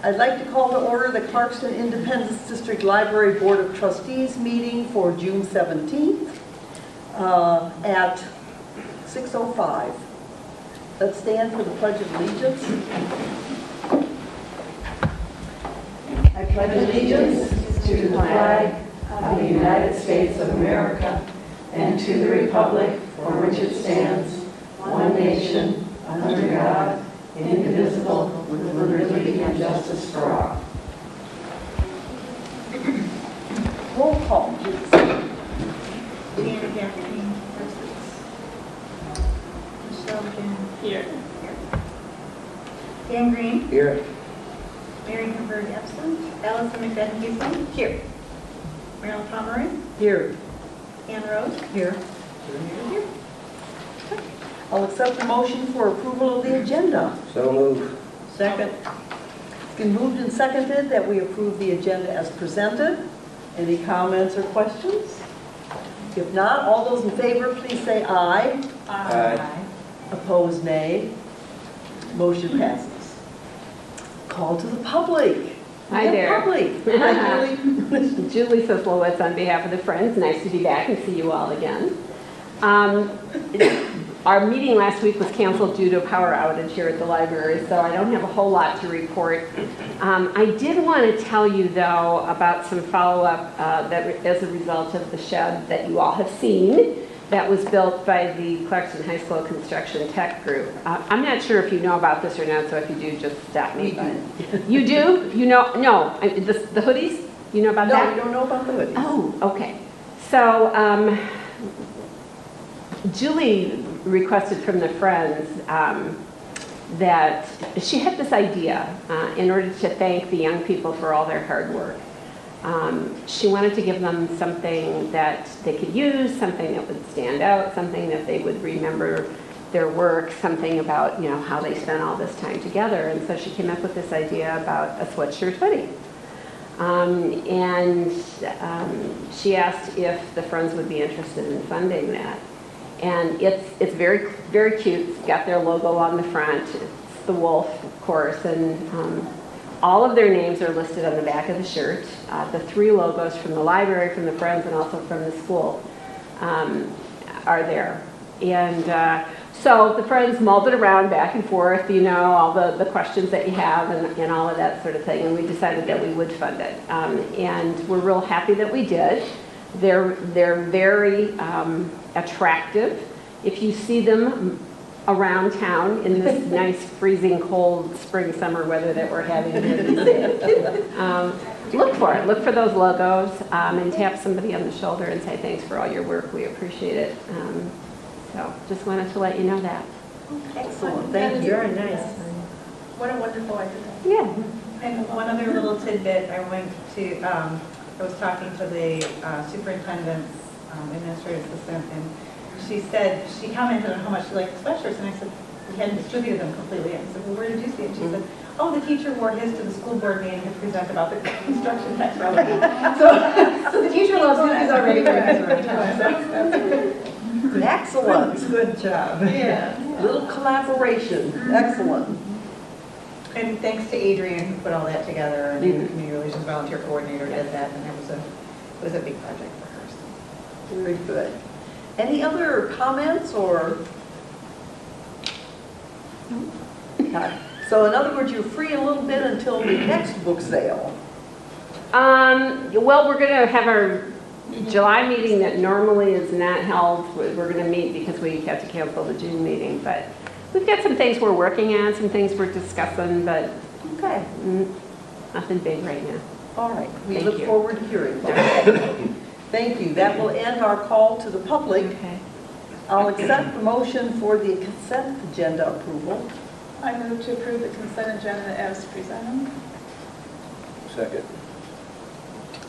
I'd like to call to order the Clarkston Independence District Library Board of Trustees meeting for June 17th at 6:05. Let's stand for the Pledge of Allegiance. I pledge allegiance to the flag of the United States of America and to the republic for which it stands, one nation, under God, indivisible, with liberty and justice for all. Roll call, please. Deanna Gaffney, Michelle Jane. Here. Dan Green. Here. Mary Hubbard absent. Allison McFadden-Houston. Here. Marilyn Pomeroy. Here. Ann Rose. Here. Here. I'll accept the motion for approval of the agenda. So move. Second. It's been moved and seconded that we approve the agenda as presented. Any comments or questions? If not, all those in favor, please say aye. Aye. Opposed, nay. Motion passes. Call to the public. Hi there. Public. Hi, Julie. Julie Soslowitz on behalf of the Friends. Nice to be back and see you all again. Our meeting last week was canceled due to a power outage here at the library, so I don't have a whole lot to report. I did want to tell you, though, about some follow-up that as a result of the shed that you all have seen that was built by the Clarkston High School Construction Tech Group. I'm not sure if you know about this or not, so if you do, just stop me. You do? You know? No. The hoodies? You know about that? No, we don't know about the hoodies. Oh, okay. So Julie requested from the Friends that she had this idea in order to thank the young people for all their hard work. She wanted to give them something that they could use, something that would stand out, something that they would remember their work, something about, you know, how they spent all this time together. And so she came up with this idea about a sweatshirt hoodie. She asked if the Friends would be interested in funding that. And it's very, very cute. It's got their logo on the front. It's the wolf, of course, and all of their names are listed on the back of the shirt. The three logos from the library, from the Friends, and also from the school are there. And so the Friends mulled it around back and forth, you know, all the questions that you have and all of that sort of thing, and we decided that we would fund it. And we're real happy that we did. They're very attractive. If you see them around town in this nice freezing cold spring summer weather that we're having here these days, look for it. Look for those logos and tap somebody on the shoulder and say thanks for all your work. We appreciate it. So just wanted to let you know that. Excellent. Thank you. Very nice. What a wonderful idea. Yeah. And one other little tidbit, I was talking to the superintendent's administrative assistant, and she said, she commented on how much she liked the sweatshirts, and I said, we hadn't distributed them completely yet. I said, well, where did you see it? She said, oh, the teacher wore his to the school board meeting to present about the construction tax revenue. So the teacher loves hoodies already. Excellent. Good job. Yeah. Little collaboration. Excellent. And thanks to Adrian who put all that together, and the community relations volunteer coordinator did that, and it was a big project for her. So. Very good. Any other comments or? Okay. So in other words, you're free a little bit until the next book sale. Well, we're going to have our July meeting that normally is not held. We're going to meet because we have to cancel the June meeting, but we've got some things we're working on, some things we're discussing, but Okay. Nothing big right now. All right. We Thank look you. forward to hearing that. Thank you. That will end our call to the public. Okay. I'll accept the motion for the consent agenda approval. I move to approve the consent agenda as presented. Second.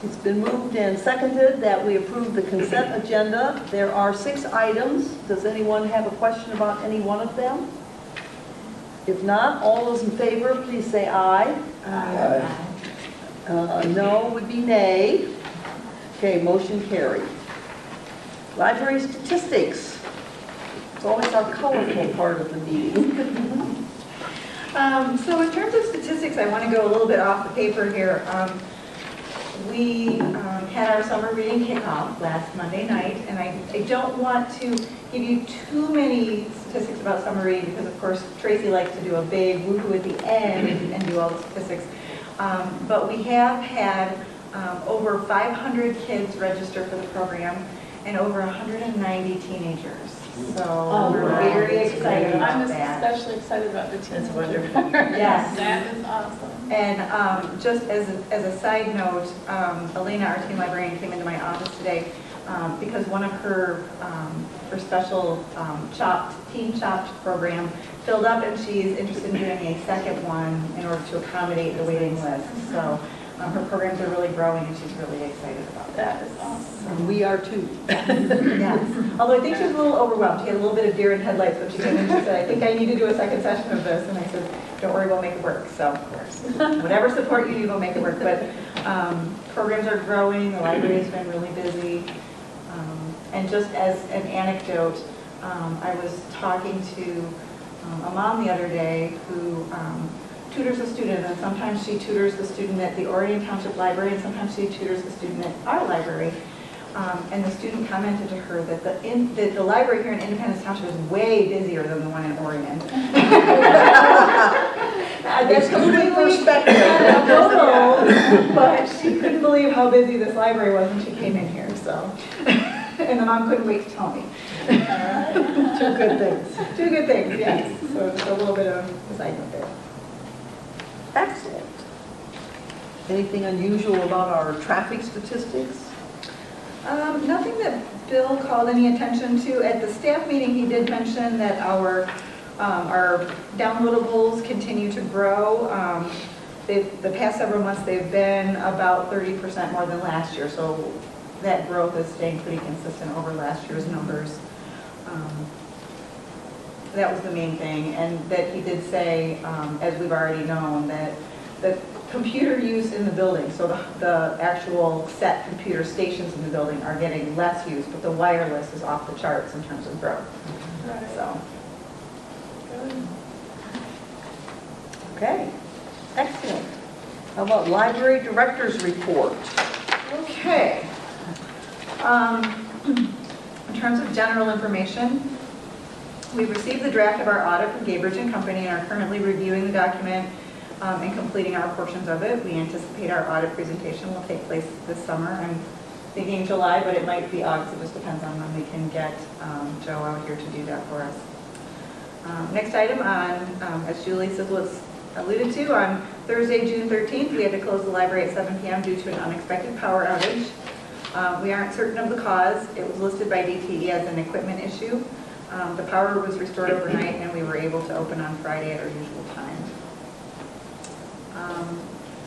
It's been moved and seconded that we approve the consent agenda. There are 6 items. Does anyone have a question about any one of them? If not, all those in favor, please say aye. Aye. No would be nay. Okay, motion carried. Library statistics. It's always our colorful part of the meeting. So in terms of statistics, I want to go a little bit off the paper here. We had our summer reading kickoff last Monday night, and I don't want to give you too many statistics about summer reading because, of course, Tracy likes to do a big woohoo at the end and do all the statistics. But we have had over 500 kids register for the program and over 190 teenagers. So we're very excited I'm about that. especially excited about the teens. That's wonderful. Yes. That is awesome. And just as a side note, Elena, our team librarian, came into my office today because one of her special teen chopped program filled up, and she's interested in doing a second one in order to accommodate the waiting list. So her programs are really growing, and she's really excited about that. That is awesome. And we are too. Yes. Although I think she was a little overwhelmed. She had a little bit of deer in headlights when she came in. She said, I think I need to do a second session of this. And I said, don't worry, we'll make it work. So, of course, whatever support you need, we'll make it work. But programs are growing. The library's been really busy. And just as an anecdote, I was talking to a mom the other day who tutors a student, and sometimes she tutors the student at the Orion Township Library, and sometimes she tutors the student at our library. And the student commented to her that the library here in Independence Township is way busier than the one in Orion. That's completely perspective. But she couldn't believe how busy this library was when she came in here. So, and the mom couldn't wait to tell me. Two good things. Two good things, yes. So just a little bit of a side note there. Excellent. Anything unusual about our traffic statistics? Nothing that Bill called any attention to. At the staff meeting, he did mention that our downloadables continue to grow. The past several months, they've been about 30% more than last year, so that growth is staying pretty consistent over last year's numbers. That was the main thing, and that he did say, as we've already known, that the computer use in the building, so the actual set computer stations in the building are getting less use, but the wireless is off the charts in terms of growth. Right. So, Good. Okay, excellent. How about library director's report? okay. In terms of general information, we've received the draft of our audit from Gabridge & Company and are currently reviewing the document and completing our portions of it. We anticipate our audit presentation will take place this summer. I'm thinking July, but it might be August. It just depends on when we can get Joe out here to do that for us. Next item on, as Julie Sizzlitz alluded to, on Thursday, June 13th, we had to close the library at 7 p.m. due to an unexpected power outage. We aren't certain of the cause. It was listed by DTE as an equipment issue. The power was restored overnight, and we were able to open on Friday at our usual time.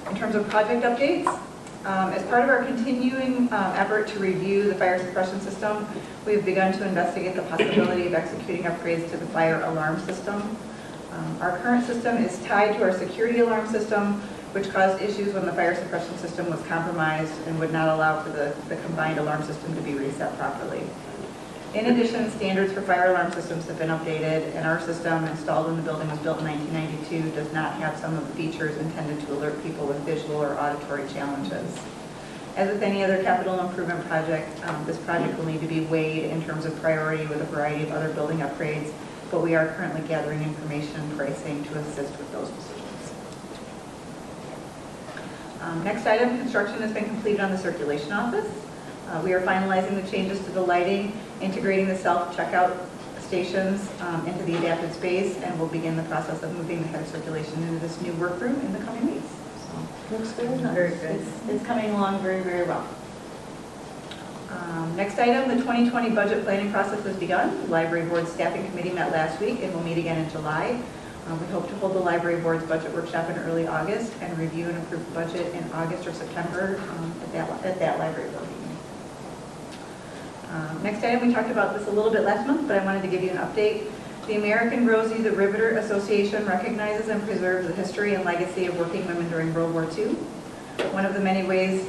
In terms of project updates, as part of our continuing effort to review the fire suppression system, we have begun to investigate the possibility of executing upgrades to the fire alarm system. Our current system is tied to our security alarm system, which caused issues when the fire suppression system was compromised and would not allow for the combined alarm system to be reset properly. In addition, standards for fire alarm systems have been updated, and our system installed when the building was built in 1992 does not have some of the features intended to alert people with visual or auditory challenges. As with any other capital improvement project, this project will need to be weighed in terms of priority with a variety of other building upgrades, but we are currently gathering information and pricing to assist with those decisions. Next item, construction has been completed on the circulation office. We are finalizing the changes to the lighting, integrating the self-checkout stations into the adapted space, and we'll begin the process of moving the head of circulation into this new workroom in the coming weeks. So, Looks very nice. very good. It's coming along very, very well. Next item, the 2020 budget planning process has begun. The library board staffing committee met last week and will meet again in July. We hope to hold the library board's budget workshop in early August and review and approve the budget in August or September at that library board meeting. Next item, we talked about this a little bit last month, but I wanted to give you an update. The American Rosie the Riveter Association recognizes and preserves the history and legacy of working women during World War II. One of the many ways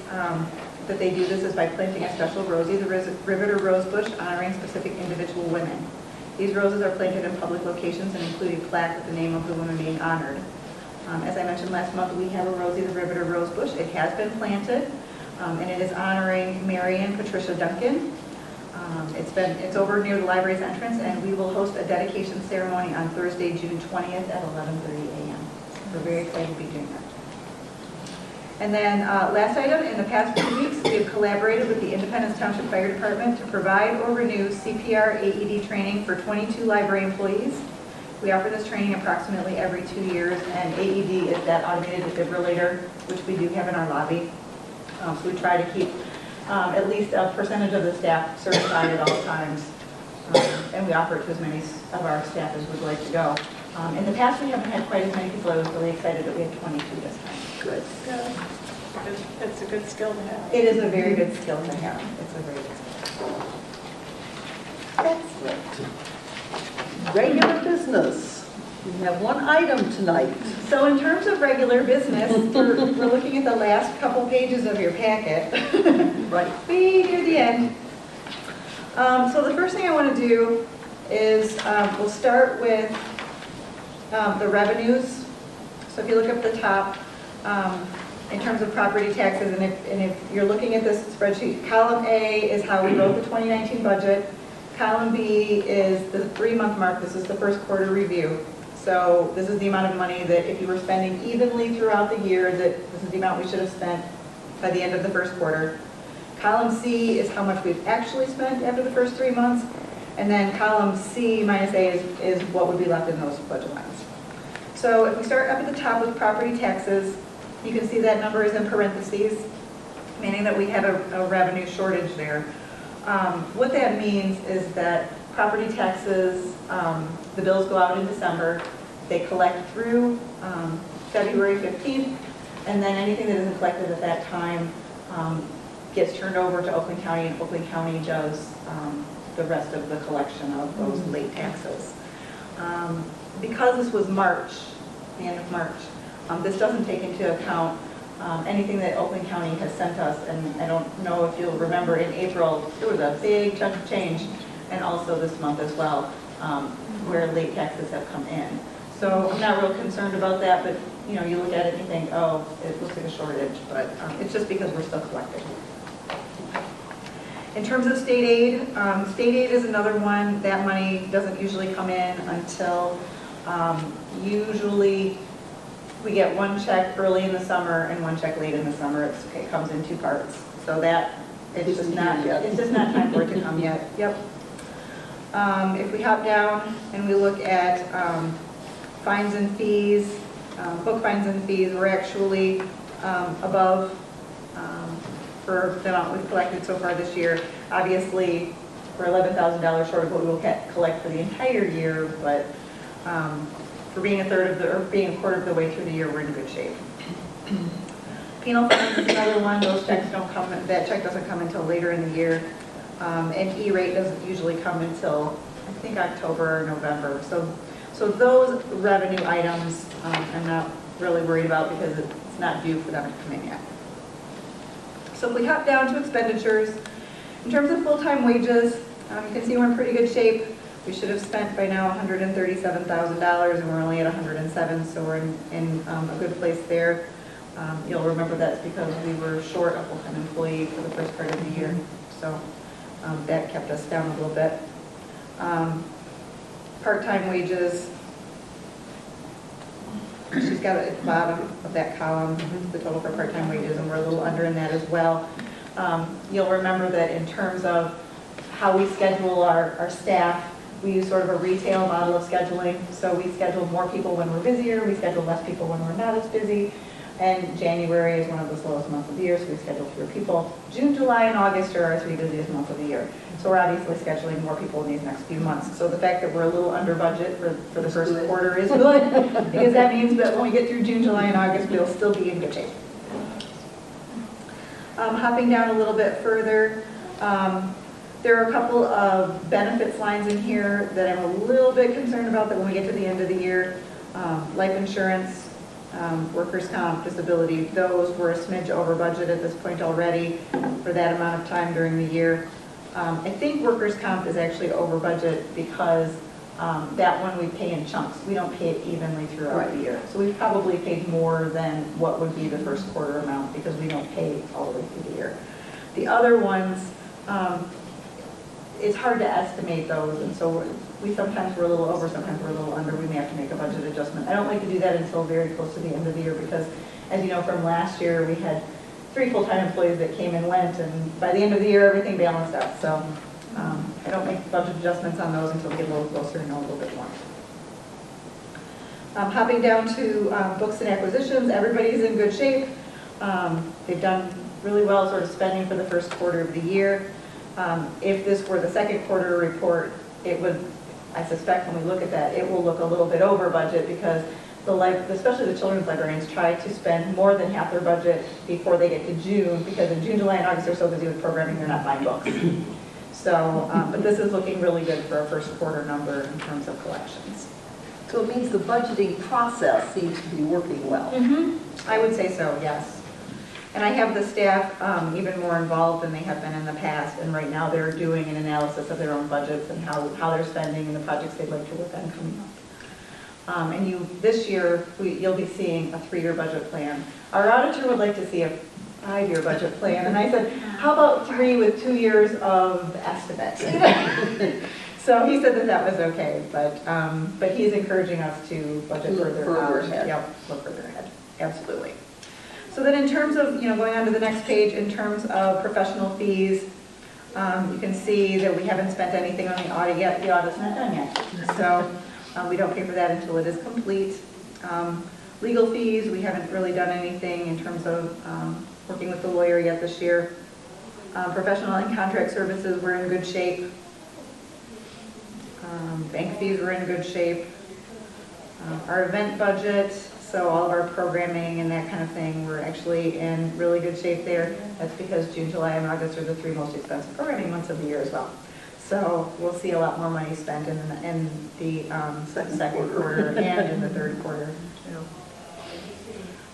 that they do this is by planting a special Rosie the Riveter rose bush honoring specific individual women. These roses are planted in public locations and include a plaque with the name of the woman being honored. As I mentioned last month, we have a Rosie the Riveter rose bush. It has been planted, and it is honoring Mary Ann Patricia Duncan. It's over near the library's entrance, and we will host a dedication ceremony on Thursday, June 20th at 11:30 a.m. We're very excited to be doing that. And then last item, in the past few weeks, we have collaborated with the Independence Township Fire Department to provide or renew CPR AED training for 22 library employees. We offer this training approximately every 2 years, and AED is that automated defibrillator, which we do have in our lobby. So we try to keep at least a percentage of the staff certified at all times, and we offer it to as many of our staff as would like to go. In the past, we haven't had quite as many people. I was really excited that we had 22 this time. Good. It's a good skill to have. It is a very good skill to have. It's a very good skill. Excellent. Regular business. We have one item tonight. So in terms of regular business, we're looking at the last couple pages of your packet. Right. Way near the end. So the first thing I want to do is we'll start with the revenues. So if you look up the top, in terms of property taxes, and if you're looking at this spreadsheet, column A is how we wrote the 2019 budget. Column B is the 3-month mark. This is the first quarter review. So this is the amount of money that if you were spending evenly throughout the year, that this is the amount we should have spent by the end of the first quarter. Column C is how much we've actually spent after the first 3 months. And then column C minus A is what would be left in those budget lines. So if we start up at the top with property taxes, you can see that number is in parentheses, meaning that we have a revenue shortage there. What that means is that property taxes, the bills go out in December, they collect through February 15th, and then anything that isn't collected at that time gets turned over to Oakland County, and Oakland County does the rest of the collection of those late taxes. Because this was March, the end of March, this doesn't take into account anything that Oakland County has sent us, and I don't know if you'll remember in April, there was a big chunk of change, and also this month as well, where late taxes have come in. So I'm not real concerned about that, but you look at it and you think, oh, it looks like a shortage, but it's just because we're still collecting. In terms of state aid is another one. That money doesn't usually come in until usually we get one check early in the summer and one check late in the summer. It comes in 2 parts. So that it's just not time for it to come yet. Yep. If we hop down and we look at fines and fees, book fines and fees, we're actually above for the amount we've collected so far this year. Obviously, we're $11,000 short of what we will collect for the entire year, but for being a quarter of the way through the year, we're in good shape. Penal fines is another one. Those checks don't come. That check doesn't come until later in the year, and E-rate doesn't usually come until I think October or November. So those revenue items I'm not really worried about because it's not due for them to come in yet. So if we hop down to expenditures, in terms of full-time wages, you can see we're in pretty good shape. We should have spent by now $137,000, and we're only at $107,000, so we're in a good place there. You'll remember that's because we were short a full-time employee for the first part of the year, so that kept us down a little bit. Part-time wages, she's got it at the bottom of that column, the total for part-time wages, and we're a little under in that as well. You'll remember that in terms of how we schedule our staff, we use sort of a retail model of scheduling. So we schedule more people when we're busier, we schedule less people when we're not as busy. And January is one of the slowest months of the year, so we schedule fewer people. June, July, and August are our 3 busiest months of the year. So we're obviously scheduling more people in these next few months. So the fact that we're a little under budget for the first quarter is good, because that means that when we get through June, July, and August, we'll still be in good shape. Hopping down a little bit further, there are a couple of benefits lines in here that I'm a little bit concerned about that when we get to the end of the year. Life insurance, workers' comp, disability, those were a smidge over budget at this point already for that amount of time during the year. I think workers' comp is actually over budget because That one we pay in chunks. We don't pay it evenly throughout Right. the year. So we've probably paid more than what would be the first quarter amount because we don't pay all the way through the year. The other ones, it's hard to estimate those, and so we sometimes we're a little over, sometimes we're a little under. We may have to make a budget adjustment. I don't like to do that until very close to the end of the year because, as you know, from last year, we had 3 full-time employees that came and went, and by the end of the year, everything balanced out. So I don't make budget adjustments on those until we get a little closer and know a little bit more. Hopping down to books and acquisitions, everybody's in good shape. They've done really well sort of spending for the first quarter of the year. If this were the second quarter report, it would, I suspect when we look at that, it will look a little bit over budget because especially the children's librarians try to spend more than half their budget before they get to June, because in June, July, and August, they're so busy with programming, they're not buying books. So, but this is looking really good for a first quarter number in terms of collections. So it means the budgeting process seems to be working well. I would say so, yes. And I have the staff even more involved than they have been in the past, and right now they're doing an analysis of their own budgets and how they're spending and the projects they'd like to work on coming up. And this year, you'll be seeing a 3-year budget plan. Our auditor would like to see a 5-year budget plan, and I said, how about 3 with 2 years of estimates? So he said that was okay, but he's encouraging us to budget Look further further out. ahead. Yep, look further ahead, absolutely. So then in terms of, going on to the next page, in terms of professional fees, you can see that we haven't spent anything on the audit yet. The audit's not done yet. So we don't pay for that until it is complete. Legal fees, we haven't really done anything in terms of working with the lawyer yet this year. Professional and contract services, we're in good shape. Bank fees, we're in good shape. Our event budget, so all of our programming and that kind of thing, we're actually in really good shape there. That's because June, July, and August are the 3 most expensive programming months of the year as well. So we'll see a lot more money spent in the second quarter and in the third quarter.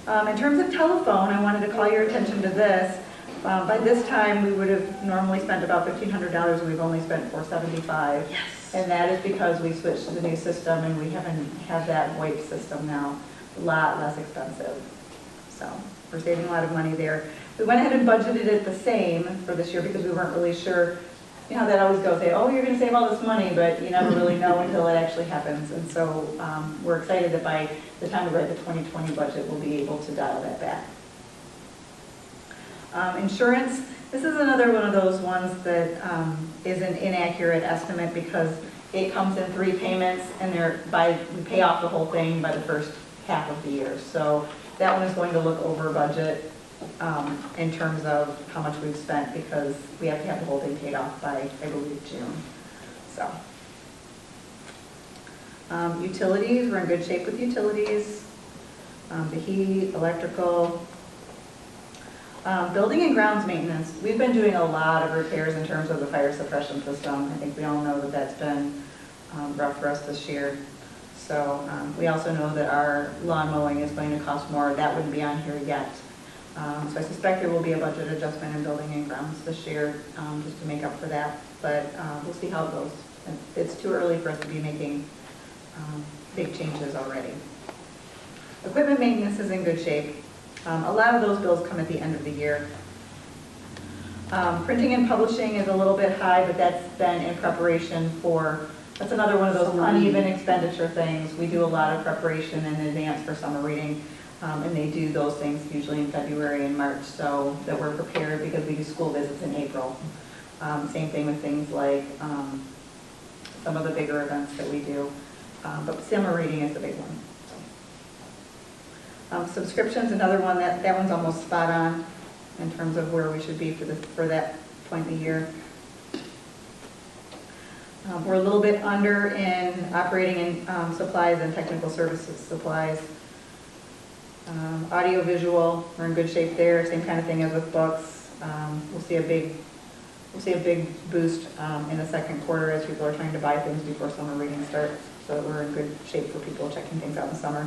In terms of telephone, I wanted to call your attention to this. By this time, we would have normally spent about $1,500, and we've only spent $475. Yes. And that is because we switched to the new system, and we haven't had that VoIP system now. A lot less expensive. So we're saving a lot of money there. We went ahead and budgeted it the same for this year because we weren't really sure. You know how that always goes, oh, you're going to save all this money, but you never really know until it actually happens. And so we're excited that by the time we write the 2020 budget, we'll be able to dial that back. Insurance, this is another one of those ones that is an inaccurate estimate because it comes in 3 payments and we pay off the whole thing by the first half of the year. So that one is going to look over budget in terms of how much we've spent because we have to have the whole thing paid off by, I believe, June. So utilities, we're in good shape with utilities. The heat, electrical. Building and grounds maintenance, we've been doing a lot of repairs in terms of the fire suppression system. I think we all know that that's been rough for us this year. So we also know that our lawn mowing is going to cost more. That wouldn't be on here yet. So I suspect there will be a budget adjustment in building and grounds this year just to make up for that. But we'll see how it goes. It's too early for us to be making big changes already. Equipment maintenance is in good shape. A lot of those bills come at the end of the year. Printing and publishing is a little bit high, but that's been in preparation for, that's another one of those uneven expenditure things. We do a lot of preparation in advance for summer reading, and they do those things usually in February and March, so that we're prepared because we do school visits in April. Same thing with things like some of the bigger events that we do, but summer reading is the big one. Subscriptions, another one that one's almost spot on in terms of where we should be for that point in the year. We're a little bit under in operating and supplies and technical services supplies. Audio visual, we're in good shape there. Same kind of thing as with books. We'll see a big boost in the second quarter as people are trying to buy things before summer reading starts. So we're in good shape for people checking things out in summer.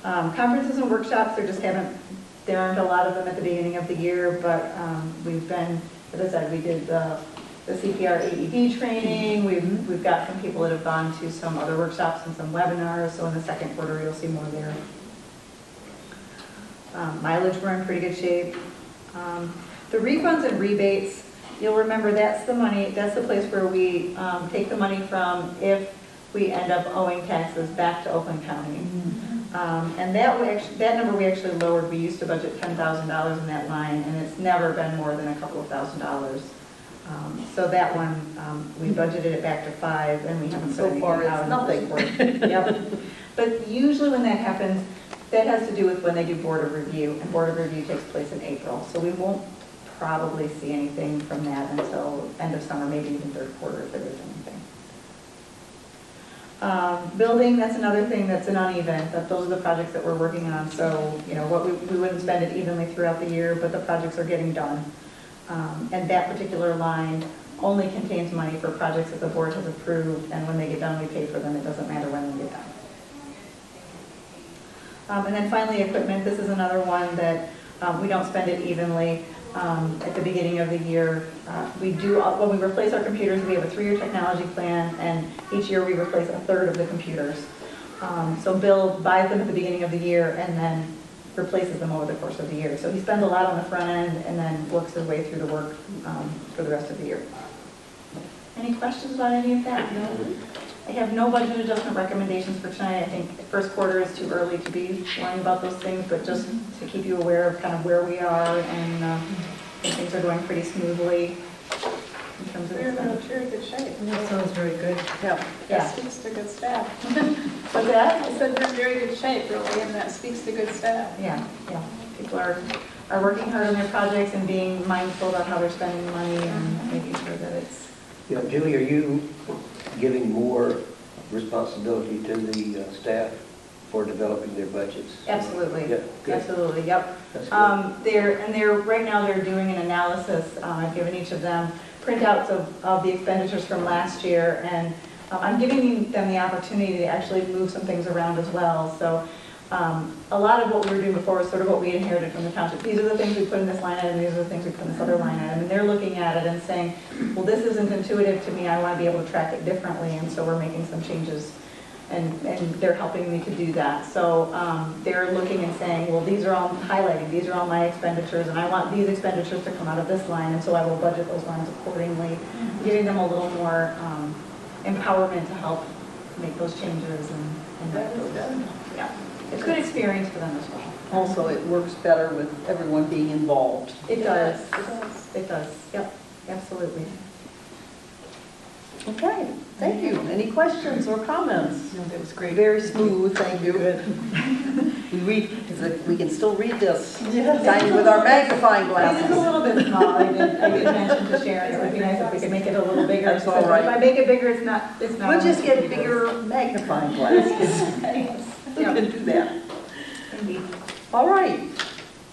Conferences and workshops, there aren't a lot of them at the beginning of the year, but we've been, as I said, we did the the CPR AED training. We've got some people that have gone to some other workshops and some webinars, so in the second quarter, you'll see more there. Mileage, we're in pretty good shape. The refunds and rebates, you'll remember that's the money, that's the place where we take the money from if we end up owing taxes back to Oakland County. And that number we actually lowered. We used to budget $10,000 in that line, and it's never been more than a couple of $1,000s. So that one, we budgeted it back to 5, and we haven't So put far, anything it's out in the first quarter. Yep. But usually when that happens, that has to do with when they do board of review, and board of review takes place in April. So we won't probably see anything from that until end of summer, maybe even third quarter if there is anything. Building, that's another thing that's an uneven, that those are the projects that we're working on. So, you know, what we wouldn't spend it evenly throughout the year, but the projects are getting done. And that particular line only contains money for projects that the board has approved, and when they get done, we pay for them. It doesn't matter when they get done. And then finally, equipment. This is another one that we don't spend it evenly. At the beginning of the year, we do, when we replace our computers, we have a 3-year technology plan, and each year we replace a third of the computers. So Bill buys them at the beginning of the year and then replaces them over the course of the year. So he spends a lot on the front end and then works his way through the work for the rest of the year. Any questions about any of that? No. I have no budget adjustment recommendations for tonight. I think first quarter is too early to be worrying about those things, but just to keep you aware of kind of where we are, and I think things are going pretty smoothly in terms of We're in expense. very good shape. That sounds very good. Yeah. Yeah. That speaks to good staff. What's that? I said we're in very good shape, really, and that speaks to good staff. Yeah. People are working hard on their projects and being mindful about how they're spending money and making sure that it's. You know, Julie, are you giving more responsibility to the staff for developing their budgets? Absolutely. Yeah, good. Absolutely, yep. That's good. Right now they're doing an analysis. I've given each of them printouts of the expenditures from last year, and I'm giving them the opportunity to actually move some things around as well. So a lot of what we were doing before was sort of what we inherited from the township. These are the things we put in this line item, these are the things we put in this other line item, and they're looking at it and saying, well, this isn't intuitive to me, I want to be able to track it differently, and so we're making some changes, and they're helping me to do that. So they're looking and saying, well, these are all highlighting, these are all my expenditures, and I want these expenditures to come out of this line, and so I will budget those lines accordingly, giving them a little more empowerment to help make those changes and That was good. yeah. It's a good experience for them as well. Also, it works better with everyone being involved. It does. Yes. It does. Yep, absolutely. Okay, thank you. Any questions or comments? No, that was great. Very smooth, thank you. We can still read this, tiny with our magnifying It is a glasses. little bit small. I did mention to Sharon, it would be nice if we could make it a little bigger. That's all right. If I make it bigger, it's not. We'll just get bigger magnifying glasses. We can do that. Indeed. All right,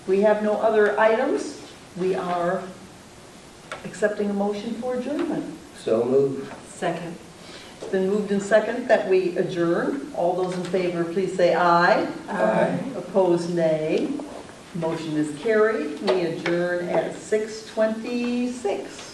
we have no other items. We are accepting a motion for adjournment. So moved. Second. It's been moved and second that we adjourn. All those in favor, please say aye. Aye. Opposed, nay. Motion is carried. We adjourn at 6:26.